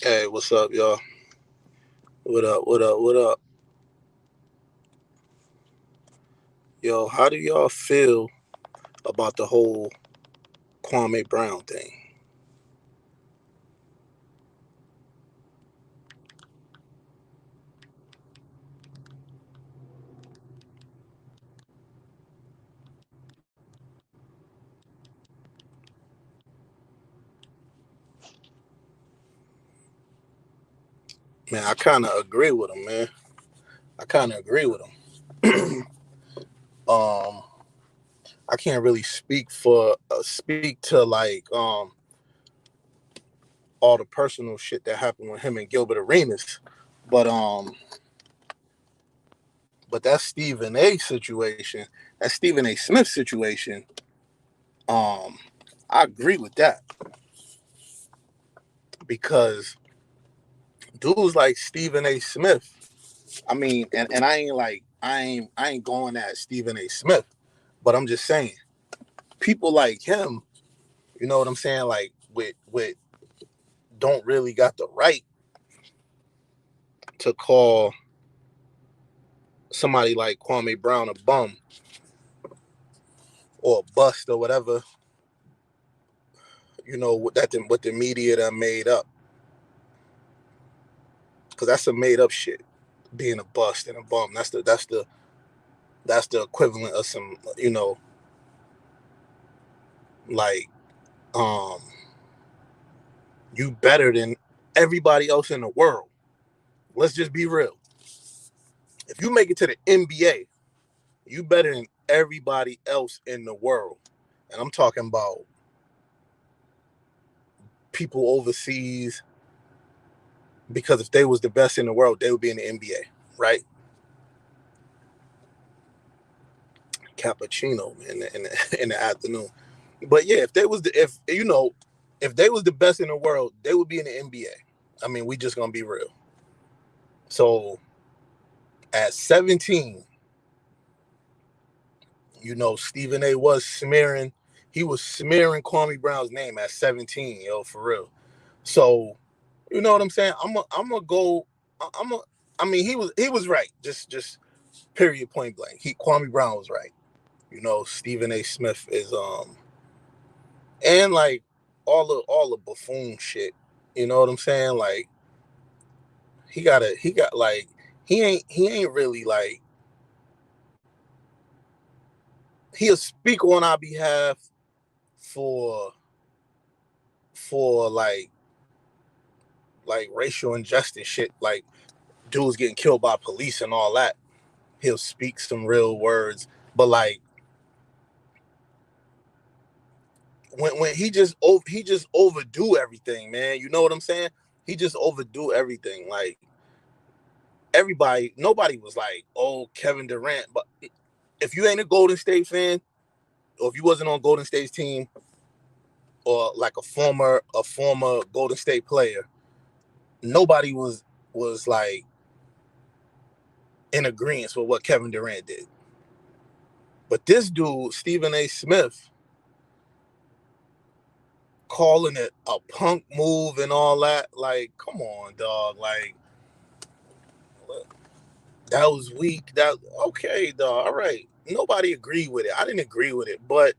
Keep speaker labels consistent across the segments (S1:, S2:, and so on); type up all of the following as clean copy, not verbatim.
S1: Hey, what's up, y'all? What up? What up? What up? Yo, how do y'all feel about the whole Kwame Brown thing? Man, I kind of agree with him, man. I kind of agree with him. um, I can't really speak to like all the personal shit that happened with him and Gilbert Arenas, but that Stephen A. situation, that Stephen A. Smith situation, um, I agree with that because dudes like Stephen A. Smith. I mean, and I ain't going at Stephen A. Smith, but I'm just saying people like him, you know what I'm saying, like with don't really got the right to call somebody like Kwame Brown a bum or a bust or whatever, what the media done made up. Cause that's some made up shit. Being a bust and a bum. That's the equivalent of some, like um you better than everybody else in the world. Let's just be real. If you make it to the NBA, you better than everybody else in the world. And I'm talking about people overseas, because if they was the best in the world, they would be in the NBA, right? Cappuccino in the afternoon. But yeah, if they was the best in the world, they would be in the NBA. I mean, we just gonna be real. So at 17, Stephen A was smearing. He was smearing Kwame Brown's name at 17, for real. So, you know what I'm saying? I'm gonna go. I'm a. I mean, he was right. Just period, point blank. Kwame Brown was right. Stephen A. Smith is and like all the buffoon shit. You know what I'm saying? Like he got like he ain't really like he'll speak on our behalf for for racial injustice shit, like dudes getting killed by police and all that. He'll speak some real words, but like when he just overdo everything, man. You know what I'm saying? He just overdo everything. Like nobody was like, oh, Kevin Durant. But if you ain't a Golden State fan, or if you wasn't on Golden State's team, or like a former Golden State player, nobody was like in agreement with what Kevin Durant did. But this dude, Stephen A. Smith, calling it a punk move and all that, like, come on, dog. Like, that was weak. That okay, dog. All right. Nobody agreed with it. I didn't agree with it, but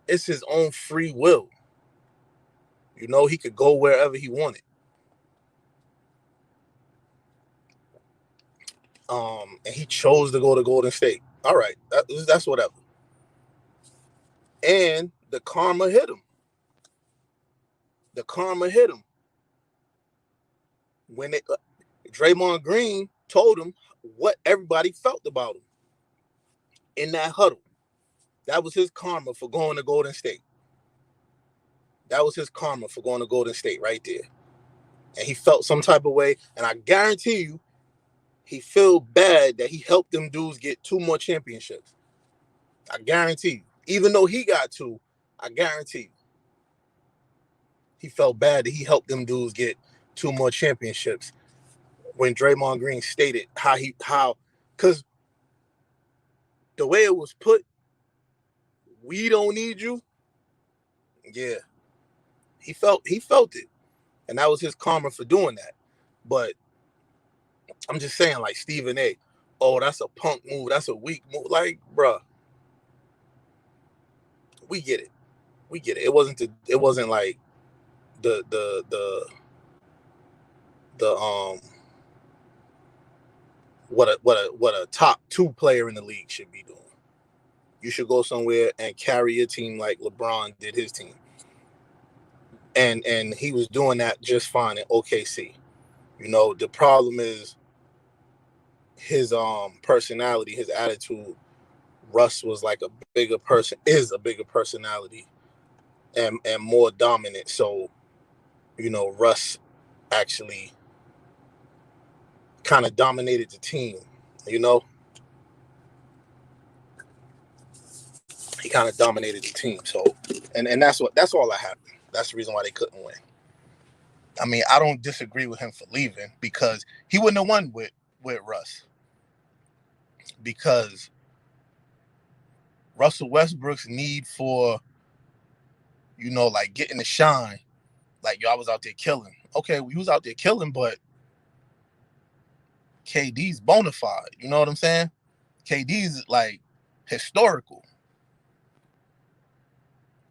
S1: it's his own free will. He could go wherever he wanted. And he chose to go to Golden State. All right, that's whatever. And the karma hit him. The karma hit him when Draymond Green told him what everybody felt about him in that huddle. That was his karma for going to Golden State. That was his karma for going to Golden State right there. And he felt some type of way. And I guarantee you, he felt bad that he helped them dudes get 2 more championships. I guarantee you. Even though he got 2, I guarantee you, he felt bad that he helped them dudes get 2 more championships. When Draymond Green stated because the way it was put, we don't need you. Yeah, He felt it, and that was his karma for doing that. But I'm just saying, like Stephen A. Oh, that's a punk move. That's a weak move. Like, bruh, we get it. We get it. It wasn't like the what a top 2 player in the league should be doing. You should go somewhere and carry your team like LeBron did his team. And he was doing that just fine in OKC. The problem is his personality, his attitude. Russ was like is a bigger personality and more dominant. So, Russ actually kind of dominated the team. You know, he kind of dominated the team. So, and that's all that happened. That's the reason why they couldn't win. I mean, I don't disagree with him for leaving because he wouldn't have won with Russ because Russell Westbrook's need for, like getting the shine, like, yo, I was out there killing. Okay, we was out there killing, but KD's bona fide. You know what I'm saying? KD's like historical.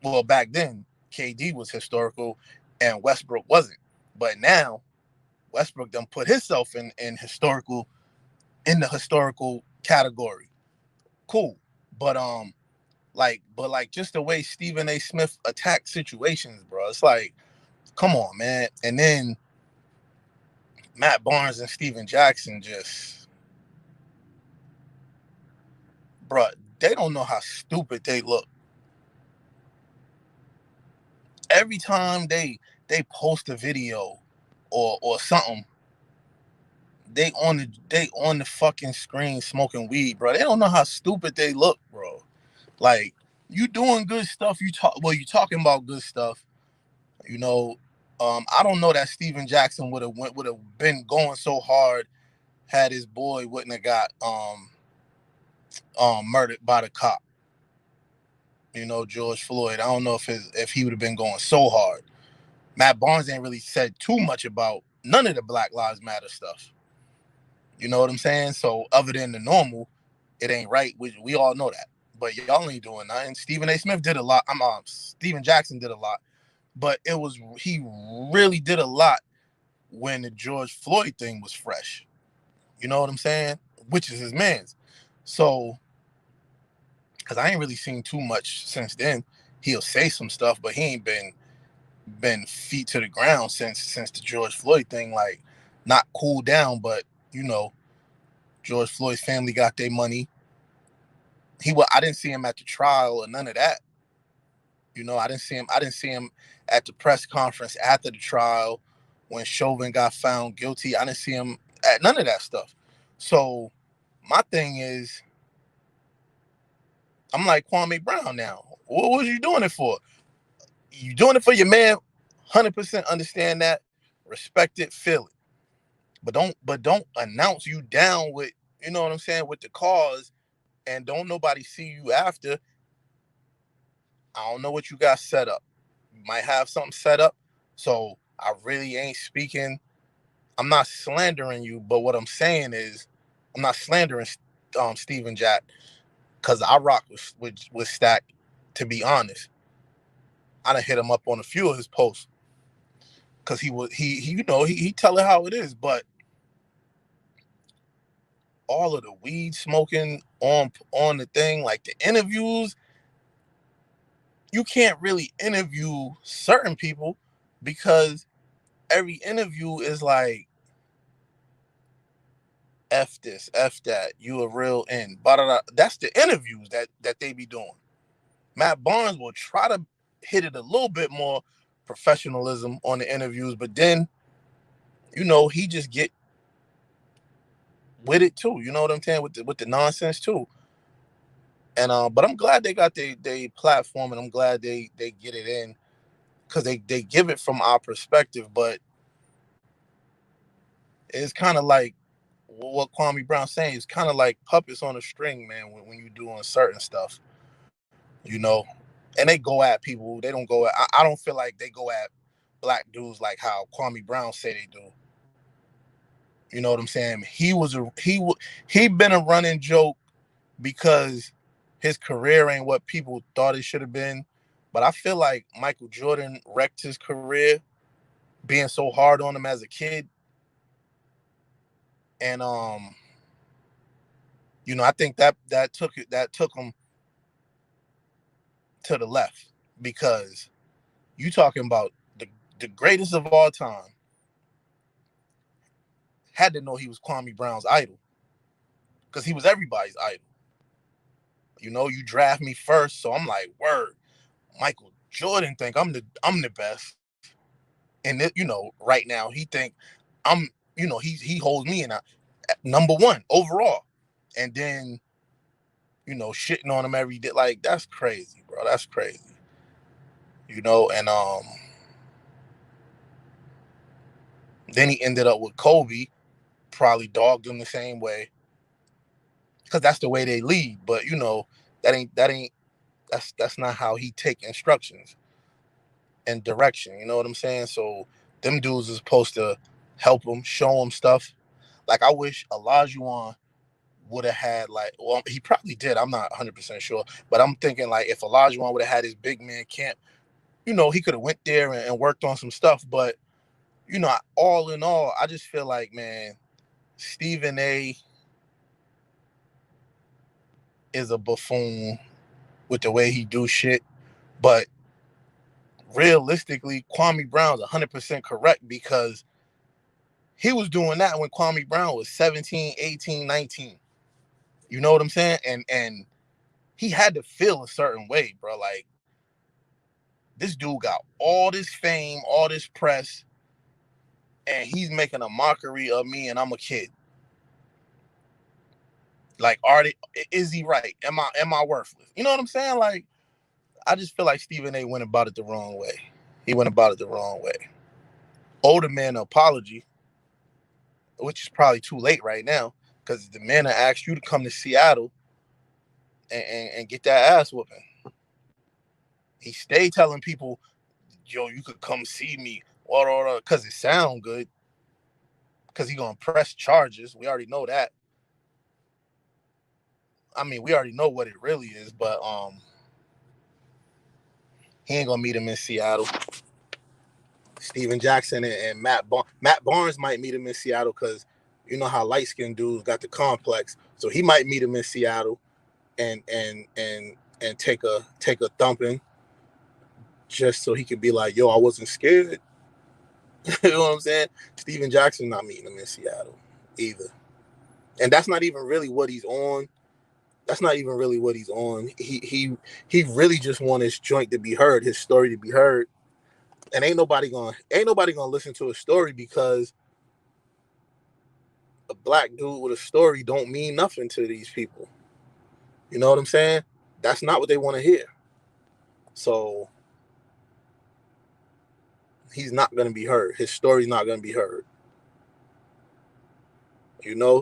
S1: Well, back then, KD was historical and Westbrook wasn't. But now, Westbrook done put himself in the historical category. Cool. But just the way Stephen A. Smith attacked situations, bro. It's like, come on, man. And then Matt Barnes and Steven Jackson just, bro, they don't know how stupid they look. Every time they post a video or something, they on the fucking screen smoking weed, bro. They don't know how stupid they look, bro. Like, you doing good stuff. You talking about good stuff. I don't know that Steven Jackson would have been going so hard had his boy wouldn't have got murdered by the cop. George Floyd. I don't know if he would have been going so hard. Matt Barnes ain't really said too much about none of the Black Lives Matter stuff. You know what I'm saying? So other than the normal, it ain't right. We all know that. But y'all ain't doing nothing. Stephen A. Smith did a lot. Steven Jackson did a lot. But he really did a lot when the George Floyd thing was fresh. You know what I'm saying? Which is his man's. So, because I ain't really seen too much since then. He'll say some stuff, but he ain't been feet to the ground since the George Floyd thing, like, not cooled down, but George Floyd's family got their money. I didn't see him at the trial or none of that. I didn't see him at the press conference after the trial when Chauvin got found guilty. I didn't see him at none of that stuff. So my thing is, I'm like Kwame Brown now. What was you doing it for? You doing it for your man? 100% understand that, respect it, feel it. But don't announce you down with, you know what I'm saying, with the cause, and don't nobody see you after. I don't know what you got set up. You might have something set up. So I really ain't speaking. I'm not slandering you, but what I'm saying is, I'm not slandering Steven Jack, because I rock with Stack. To be honest, I done hit him up on a few of his posts because he tell it how it is. But all of the weed smoking on the thing, like the interviews, you can't really interview certain people because every interview is like, F this, F that, you a real N. That's the interviews that they be doing. Matt Barnes will try to hit it a little bit more professionalism on the interviews, but then, he just get with it too. You know what I'm saying? With the nonsense too. And but I'm glad they got they platform, and I'm glad they get it in, because they give it from our perspective, but it's kind of like what Kwame Brown saying. It's kind of like puppets on a string, man, when you doing certain stuff. And they go at people. They don't go at, I don't feel like they go at black dudes like how Kwame Brown say they do. You know what I'm saying? He been a running joke because his career ain't what people thought it should have been. But I feel like Michael Jordan wrecked his career being so hard on him as a kid. And I think that took him to the left, because you talking about the greatest of all time had to know he was Kwame Brown's idol, because he was everybody's idol. You draft me first, so I'm like, word. Michael Jordan think I'm the best, and right now he think I'm he holds me in at number one overall, and then shitting on him every day. Like, that's crazy, bro. That's crazy. And then he ended up with Kobe, probably dogged him the same way, because that's the way they lead. But that's not how he take instructions and direction. You know what I'm saying? So them dudes is supposed to help him, show him stuff. Like, I wish Olajuwon would have had, like, well, he probably did. I'm not 100% sure, but I'm thinking, like, if Olajuwon would have had his big man camp, he could have went there and worked on some stuff. But all in all, I just feel like, man, Stephen A is a buffoon with the way he do shit. But realistically, Kwame Brown's 100% correct, because he was doing that when Kwame Brown was 17, 18, 19. You know what I'm saying? And he had to feel a certain way, bro. Like, this dude got all this fame, all this press, and he's making a mockery of me, and I'm a kid. Like, is he right? Am I worthless? You know what I'm saying? Like, I just feel like Stephen A went about it the wrong way. He went about it the wrong way. Older man apology, which is probably too late right now, because the man that asked you to come to Seattle and get that ass whooping. He stayed telling people, yo, you could come see me, because it sound good, because he gonna press charges. We already know that. I mean, we already know what it really is, but he ain't gonna meet him in Seattle. Steven Jackson and Matt Barnes might meet him in Seattle, because you know how light-skinned dudes got the complex. So he might meet him in Seattle and take a thumping, just so he could be like, yo, I wasn't scared. You know what I'm saying? Steven Jackson not meeting him in Seattle either. And that's not even really what he's on. He really just want his joint to be heard, his story to be heard. And ain't nobody gonna listen to a story, because a black dude with a story don't mean nothing to these people. You know what I'm saying? That's not what they want to hear. So he's not going to be heard. His story's not going to be heard.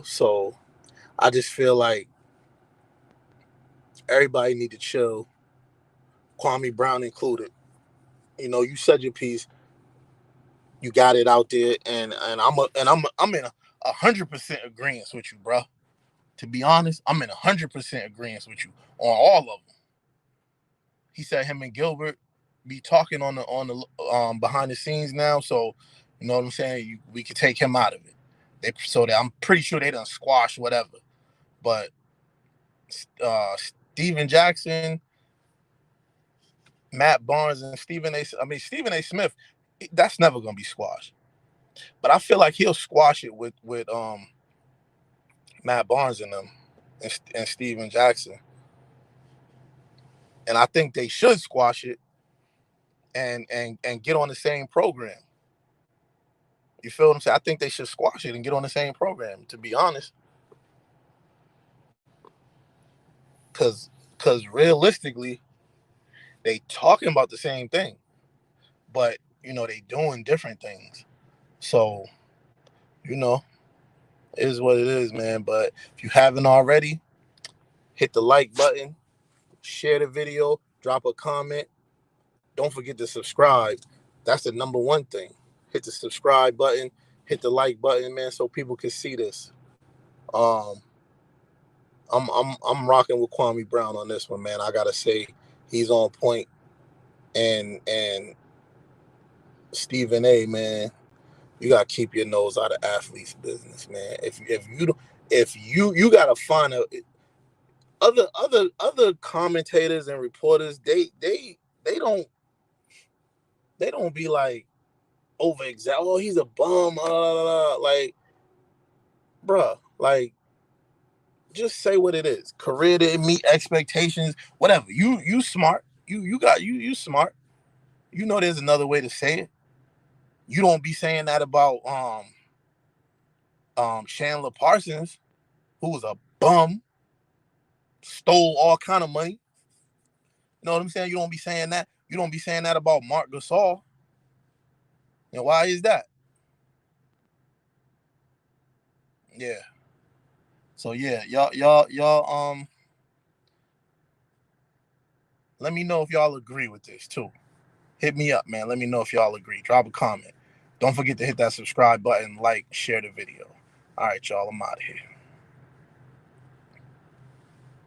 S1: So I just feel like everybody need to chill, Kwame Brown included. You said your piece, you got it out there, and I'm in 100% agreement with you, bro. To be honest, I'm in 100% agreement with you on all of them. He said him and Gilbert be talking on the behind the scenes now, so you know what I'm saying. We could take him out of it. I'm pretty sure they done squash whatever. But Steven Jackson, Matt Barnes, and Stephen A. Smith, that's never gonna be squashed. But I feel like he'll squash it with Matt Barnes and them and Steven Jackson. And I think they should squash it and get on the same program. You feel what I'm saying? I think they should squash it and get on the same program, to be honest. Cause realistically, they talking about the same thing, but they doing different things. So, it is what it is, man. But if you haven't already, hit the like button, share the video, drop a comment. Don't forget to subscribe. That's the number one thing. Hit the subscribe button, hit the like button, man, so people can see this. I'm rocking with Kwame Brown on this one, man. I gotta say, he's on point. And Stephen A, man, you gotta keep your nose out of athletes' business, man. If you gotta find other commentators and reporters, they don't be like over exact. Oh, he's a bum. Like, bruh, like, just say what it is. Career didn't meet expectations. Whatever. You smart. You smart. You know there's another way to say it. You don't be saying that about Chandler Parsons, who was a bum, stole all kind of money. You know what I'm saying? You don't be saying that. You don't be saying that about Mark Gasol. And why is that? Yeah. So yeah, y'all let me know if y'all agree with this too. Hit me up, man. Let me know if y'all agree. Drop a comment. Don't forget to hit that subscribe button, like, share the video. All right, y'all. I'm out of here.